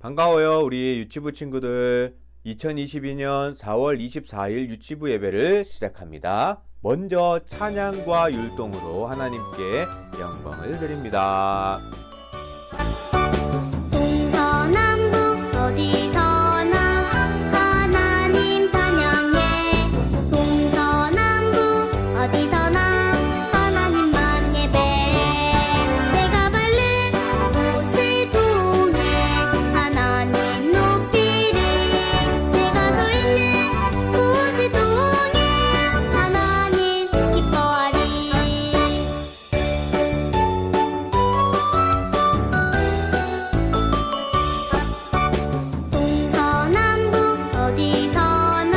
반가워요, 우리 유치부 친구들. 2022년 4월 24일 유치부 예배를 시작합니다. 먼저 찬양과 율동으로 하나님께 영광을 드립니다. 동서남북 어디서나 하나님 찬양해. 동서남북 어디서나 하나님만 예배해. 내가 밟는 곳을 통해 하나님 높이리. 내가 서 있는 곳을 통해 하나님 기뻐하리. 동서남북 어디서나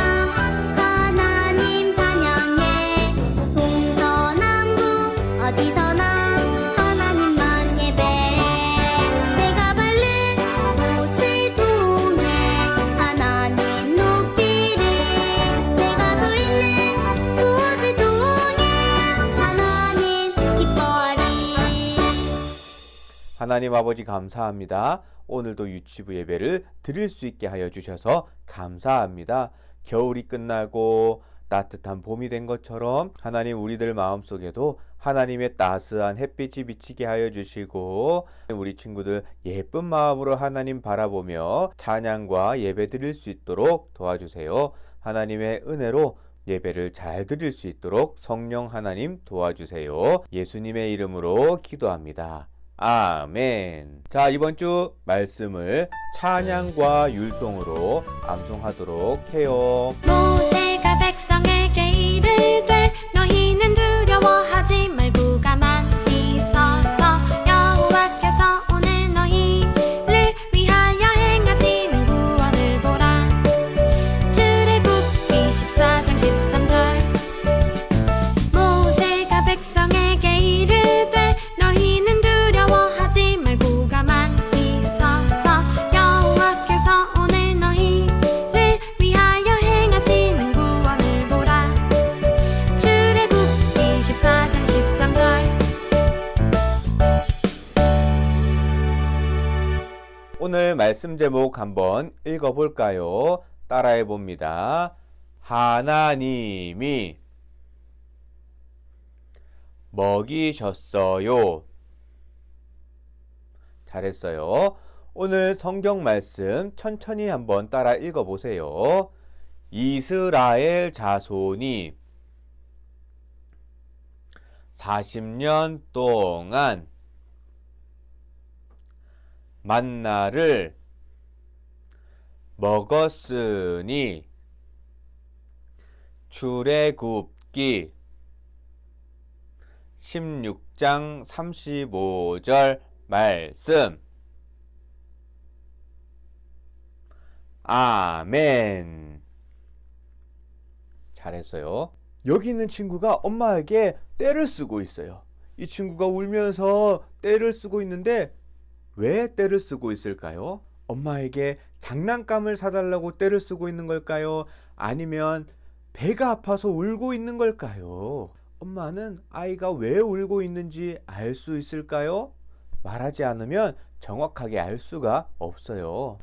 하나님 찬양해. 동서남북 어디서나 하나님만 예배해. 내가 밟는 곳을 통해 하나님 높이리. 내가 서 있는 곳을 통해 하나님 기뻐하리. 하나님 아버지 감사합니다. 오늘도 유치부 예배를 드릴 수 있게 하여 주셔서 감사합니다. 겨울이 끝나고 따뜻한 봄이 된 것처럼 하나님 우리들 마음속에도 하나님의 따스한 햇빛이 비치게 하여 주시고 우리 친구들 예쁜 마음으로 하나님 바라보며 찬양과 예배 드릴 수 있도록 도와주세요. 하나님의 은혜로 예배를 잘 드릴 수 있도록 성령 하나님 도와주세요. 예수님의 이름으로 기도합니다. 아멘. 자, 이번 주 말씀을 찬양과 율동으로 암송하도록 해요. 모세가 백성에게 이르되 너희는 두려워하지 말고 가만히 서서 여호와께서 오늘 너희를 위하여 행하시는 구원을 보라. 출애굽기 14장 13절. 모세가 백성에게 이르되 너희는 두려워하지 말고 가만히 서서 여호와께서 오늘 너희를 위하여 행하시는 구원을 보라. 출애굽기 14장 13절. 오늘 말씀 제목 한번 읽어볼까요? 따라해 봅니다. 하나님이 먹이셨어요. 잘했어요. 오늘 성경 말씀 천천히 한번 따라 읽어보세요. 이스라엘 자손이 40년 동안 만나를 먹었으니 출애굽기 16장 35절 말씀. 아멘. 잘했어요. 여기 있는 친구가 엄마에게 떼를 쓰고 있어요. 이 친구가 울면서 떼를 쓰고 있는데 왜 떼를 쓰고 있을까요? 엄마에게 장난감을 사달라고 떼를 쓰고 있는 걸까요? 아니면 배가 아파서 울고 있는 걸까요? 엄마는 아이가 왜 울고 있는지 알 수 있을까요? 말하지 않으면 정확하게 알 수가 없어요.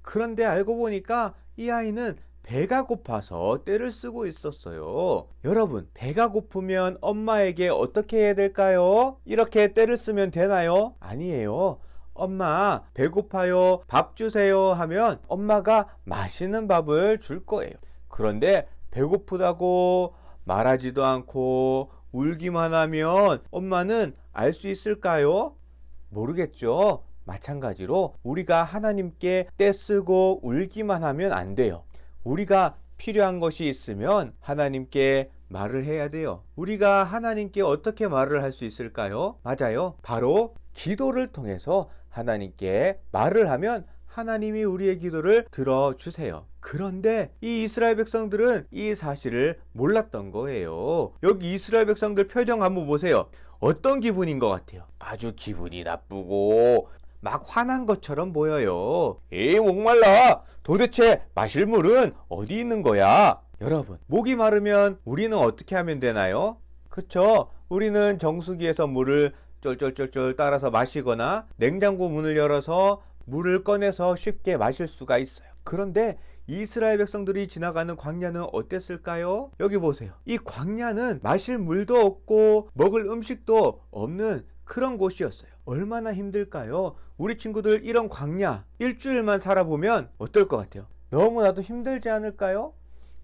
그런데 알고 보니까 이 아이는 배가 고파서 떼를 쓰고 있었어요. 여러분, 배가 고프면 엄마에게 어떻게 해야 될까요? 이렇게 떼를 쓰면 되나요? 아니에요. 엄마, 배고파요. 밥 주세요 하면 엄마가 맛있는 밥을 줄 거예요. 그런데 배고프다고 말하지도 않고 울기만 하면 엄마는 알 수 있을까요? 모르겠죠. 마찬가지로 우리가 하나님께 떼쓰고 울기만 하면 안 돼요. 우리가 필요한 것이 있으면 하나님께 말을 해야 돼요. 우리가 하나님께 어떻게 말을 할 수 있을까요? 맞아요. 바로 기도를 통해서 하나님께 말을 하면 하나님이 우리의 기도를 들어주세요. 그런데 이 이스라엘 백성들은 이 사실을 몰랐던 거예요. 여기 이스라엘 백성들 표정 한번 보세요. 어떤 기분인 것 같아요? 아주 기분이 나쁘고 막 화난 것처럼 보여요. 에이, 목말라. 도대체 마실 물은 어디 있는 거야? 여러분, 목이 마르면 우리는 어떻게 하면 되나요? 그쵸? 우리는 정수기에서 물을 쫄쫄쫄쫄 따라서 마시거나 냉장고 문을 열어서 물을 꺼내서 쉽게 마실 수가 있어요. 그런데 이스라엘 백성들이 지나가는 광야는 어땠을까요? 여기 보세요. 이 광야는 마실 물도 없고 먹을 음식도 없는 그런 곳이었어요. 얼마나 힘들까요? 우리 친구들 이런 광야 일주일만 살아보면 어떨 것 같아요? 너무나도 힘들지 않을까요?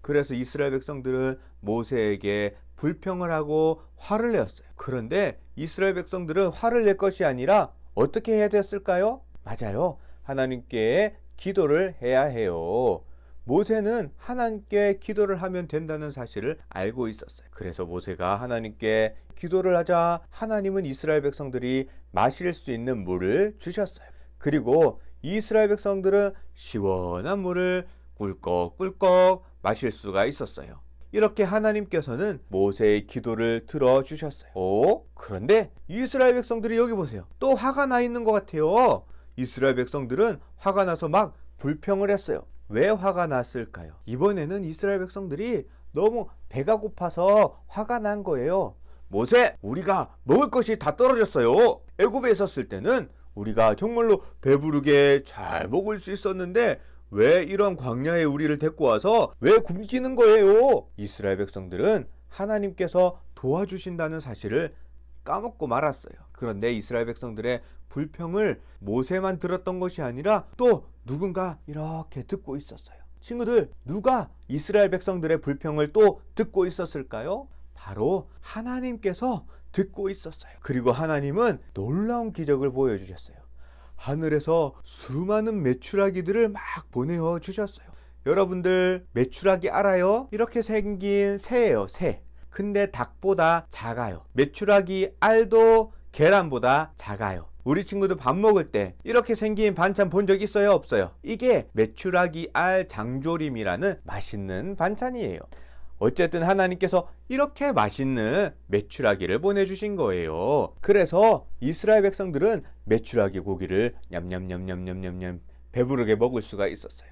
그래서 이스라엘 백성들은 모세에게 불평을 하고 화를 내었어요. 그런데 이스라엘 백성들은 화를 낼 것이 아니라 어떻게 해야 됐을까요? 맞아요. 하나님께 기도를 해야 해요. 모세는 하나님께 기도를 하면 된다는 사실을 알고 있었어요. 그래서 모세가 하나님께 기도를 하자 하나님은 이스라엘 백성들이 마실 수 있는 물을 주셨어요. 그리고 이스라엘 백성들은 시원한 물을 꿀꺽꿀꺽 마실 수가 있었어요. 이렇게 하나님께서는 모세의 기도를 들어주셨어요. 그런데 이스라엘 백성들이 여기 보세요. 또 화가 나 있는 것 같아요. 이스라엘 백성들은 화가 나서 막 불평을 했어요. 왜 화가 났을까요? 이번에는 이스라엘 백성들이 너무 배가 고파서 화가 난 거예요. 모세, 우리가 먹을 것이 다 떨어졌어요. 애굽에 있었을 때는 우리가 정말로 배부르게 잘 먹을 수 있었는데 왜 이런 광야에 우리를 데리고 와서 왜 굶기는 거예요? 이스라엘 백성들은 하나님께서 도와주신다는 사실을 까먹고 말았어요. 그런데 이스라엘 백성들의 불평을 모세만 들었던 것이 아니라 또 누군가 이렇게 듣고 있었어요. 친구들, 누가 이스라엘 백성들의 불평을 또 듣고 있었을까요? 바로 하나님께서 듣고 있었어요. 그리고 하나님은 놀라운 기적을 보여주셨어요. 하늘에서 수많은 메추라기들을 막 보내어 주셨어요. 여러분들 메추라기 알아요? 이렇게 생긴 새예요, 새. 근데 닭보다 작아요. 메추라기 알도 계란보다 작아요. 우리 친구들 밥 먹을 때 이렇게 생긴 반찬 본 적 있어요, 없어요? 이게 메추라기 알 장조림이라는 맛있는 반찬이에요. 어쨌든 하나님께서 이렇게 맛있는 메추라기를 보내주신 거예요. 그래서 이스라엘 백성들은 메추라기 고기를 냠냠냠냠냠냠냠 배부르게 먹을 수가 있었어요.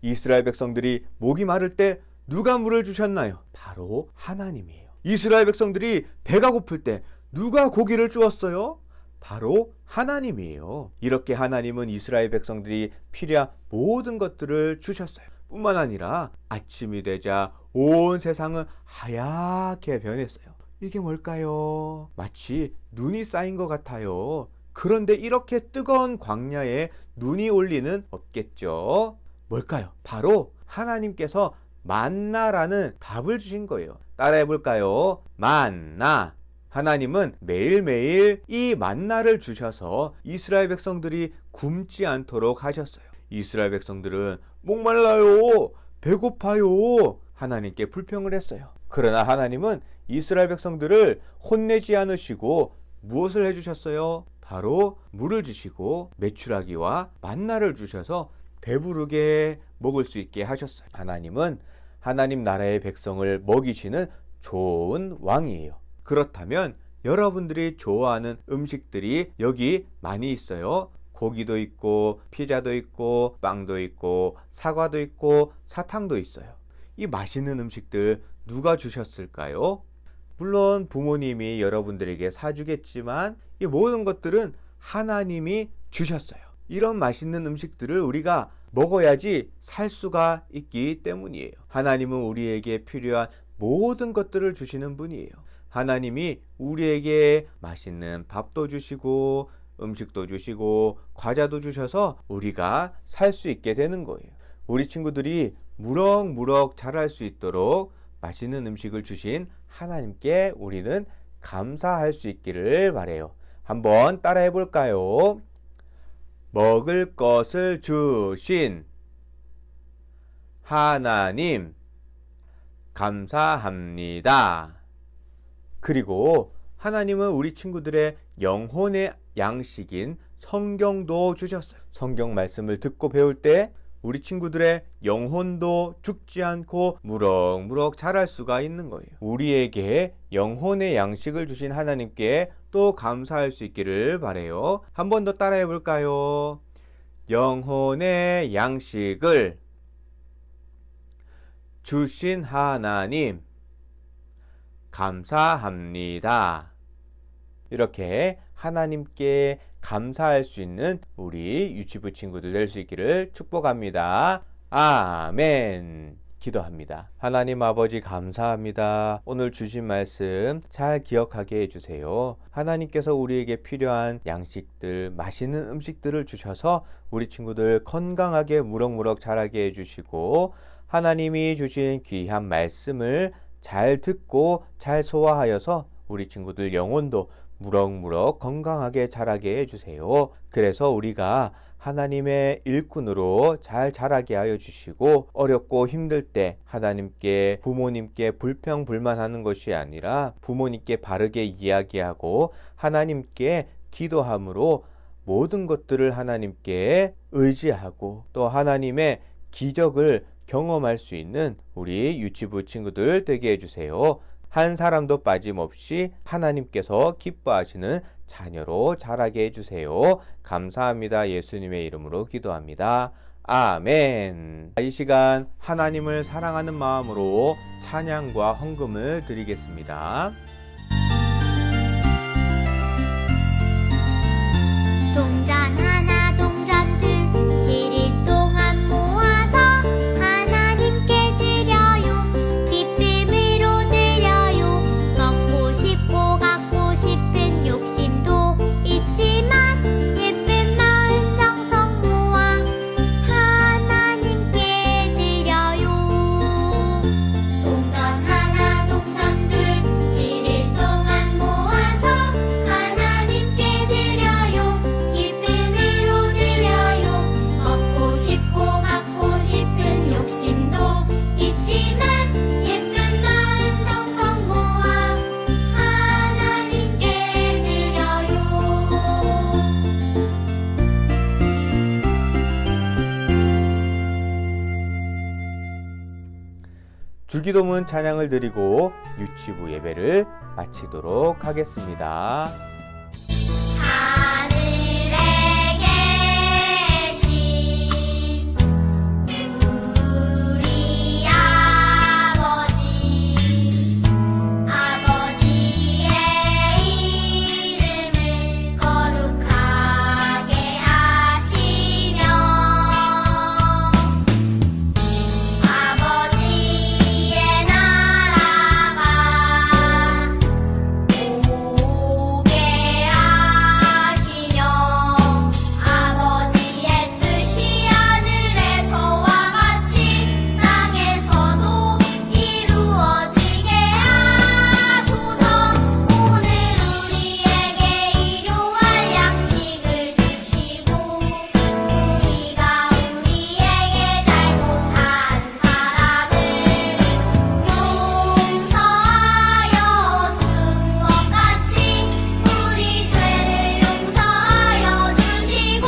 이스라엘 백성들이 목이 마를 때 누가 물을 주셨나요? 바로 하나님이에요. 이스라엘 백성들이 배가 고플 때 누가 고기를 주었어요? 바로 하나님이에요. 이렇게 하나님은 이스라엘 백성들이 필요한 모든 것들을 주셨어요. 뿐만 아니라 아침이 되자 온 세상은 하얗게 변했어요. 이게 뭘까요? 마치 눈이 쌓인 것 같아요. 그런데 이렇게 뜨거운 광야에 눈이 올 리는 없겠죠. 뭘까요? 바로 하나님께서 만나라는 밥을 주신 거예요. 따라해 볼까요? 만나. 하나님은 매일매일 이 만나를 주셔서 이스라엘 백성들이 굶지 않도록 하셨어요. 이스라엘 백성들은 목말라요, 배고파요 하나님께 불평을 했어요. 그러나 하나님은 이스라엘 백성들을 혼내지 않으시고 무엇을 해주셨어요? 바로 물을 주시고 메추라기와 만나를 주셔서 배부르게 먹을 수 있게 하셨어요. 하나님은 하나님 나라의 백성을 먹이시는 좋은 왕이에요. 그렇다면 여러분들이 좋아하는 음식들이 여기 많이 있어요. 고기도 있고 피자도 있고 빵도 있고 사과도 있고 사탕도 있어요. 이 맛있는 음식들 누가 주셨을까요? 물론 부모님이 여러분들에게 사주겠지만 이 모든 것들은 하나님이 주셨어요. 이런 맛있는 음식들을 우리가 먹어야지 살 수가 있기 때문이에요. 하나님은 우리에게 필요한 모든 것들을 주시는 분이에요. 하나님이 우리에게 맛있는 밥도 주시고 음식도 주시고 과자도 주셔서 우리가 살 수 있게 되는 거예요. 우리 친구들이 무럭무럭 자랄 수 있도록 맛있는 음식을 주신 하나님께 우리는 감사할 수 있기를 바라요. 한번 따라해 볼까요? 먹을 것을 주신 하나님 감사합니다. 그리고 하나님은 우리 친구들의 영혼의 양식인 성경도 주셨어요. 성경 말씀을 듣고 배울 때 우리 친구들의 영혼도 죽지 않고 무럭무럭 자랄 수가 있는 거예요. 우리에게 영혼의 양식을 주신 하나님께 또 감사할 수 있기를 바라요. 한 번 더 따라해 볼까요? 영혼의 양식을 주신 하나님 감사합니다. 이렇게 하나님께 감사할 수 있는 우리 유치부 친구들 될 수 있기를 축복합니다. 아멘. 기도합니다. 하나님 아버지 감사합니다. 오늘 주신 말씀 잘 기억하게 해주세요. 하나님께서 우리에게 필요한 양식들, 맛있는 음식들을 주셔서 우리 친구들 건강하게 무럭무럭 자라게 해주시고, 하나님이 주신 귀한 말씀을 잘 듣고 잘 소화하여서 우리 친구들 영혼도 무럭무럭 건강하게 자라게 해주세요. 그래서 우리가 하나님의 일꾼으로 잘 자라게 하여 주시고, 어렵고 힘들 때 하나님께, 부모님께 불평불만하는 것이 아니라 부모님께 바르게 이야기하고 하나님께 기도함으로 모든 것들을 하나님께 의지하고 또 하나님의 기적을 경험할 수 있는 우리 유치부 친구들 되게 해주세요. 한 사람도 빠짐없이 하나님께서 기뻐하시는 자녀로 자라게 해주세요. 감사합니다. 예수님의 이름으로 기도합니다. 아멘. 이 시간 하나님을 사랑하는 마음으로 찬양과 헌금을 드리겠습니다. 동전 하나 동전 둘 7일 동안 모아서 하나님께 드려요. 기쁨으로 드려요. 먹고 싶고 갖고 싶은 욕심도 있지만 예쁜 마음 정성 모아 하나님께 드려요. 동전 하나 동전 둘 7일 동안 모아서 하나님께 드려요. 기쁨으로 드려요. 먹고 싶고 갖고 싶은 욕심도 있지만 예쁜 마음 정성 모아 하나님께 드려요. 주기도문 찬양을 드리고 유치부 예배를 마치도록 하겠습니다. 하늘에 계신 우리 아버지의 이름을 거룩하게 하시며 아버지의 나라가 오게 하시며 아버지의 뜻이 하늘에서와 같이 땅에서도 이루어지게 하소서. 오늘 우리에게 일용할 양식을 주시고 우리가 우리에게 잘못한 사람을 용서하여 준 것 같이 우리 죄를 용서하여 주시고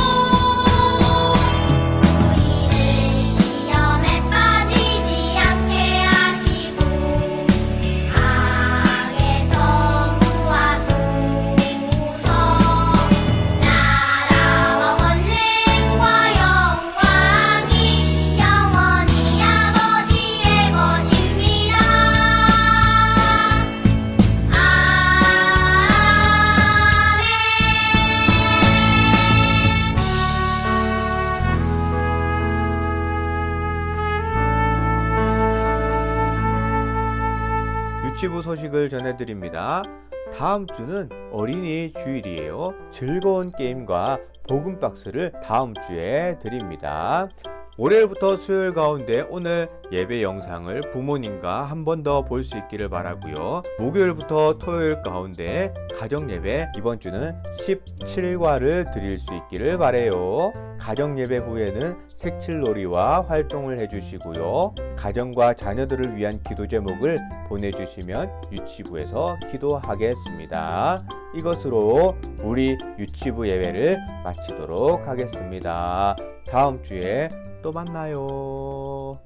우리를 시험에 빠지지 않게 하시고 악에서 구하소서. 나라와 권능과 영광이 영원히 아버지의 것입니다. 유치부 소식을 전해드립니다. 다음 주는 어린이 주일이에요. 즐거운 게임과 복음 박스를 다음 주에 드립니다. 월요일부터 수요일 가운데 오늘 예배 영상을 부모님과 한 번 더 볼 수 있기를 바라고요. 목요일부터 토요일 가운데 가정 예배, 이번 주는 17과를 드릴 수 있기를 바래요. 가정 예배 후에는 색칠놀이와 활동을 해주시고요. 가정과 자녀들을 위한 기도 제목을 보내주시면 유치부에서 기도하겠습니다. 이것으로 우리 유치부 예배를 마치도록 하겠습니다. 다음 주에 또 만나요.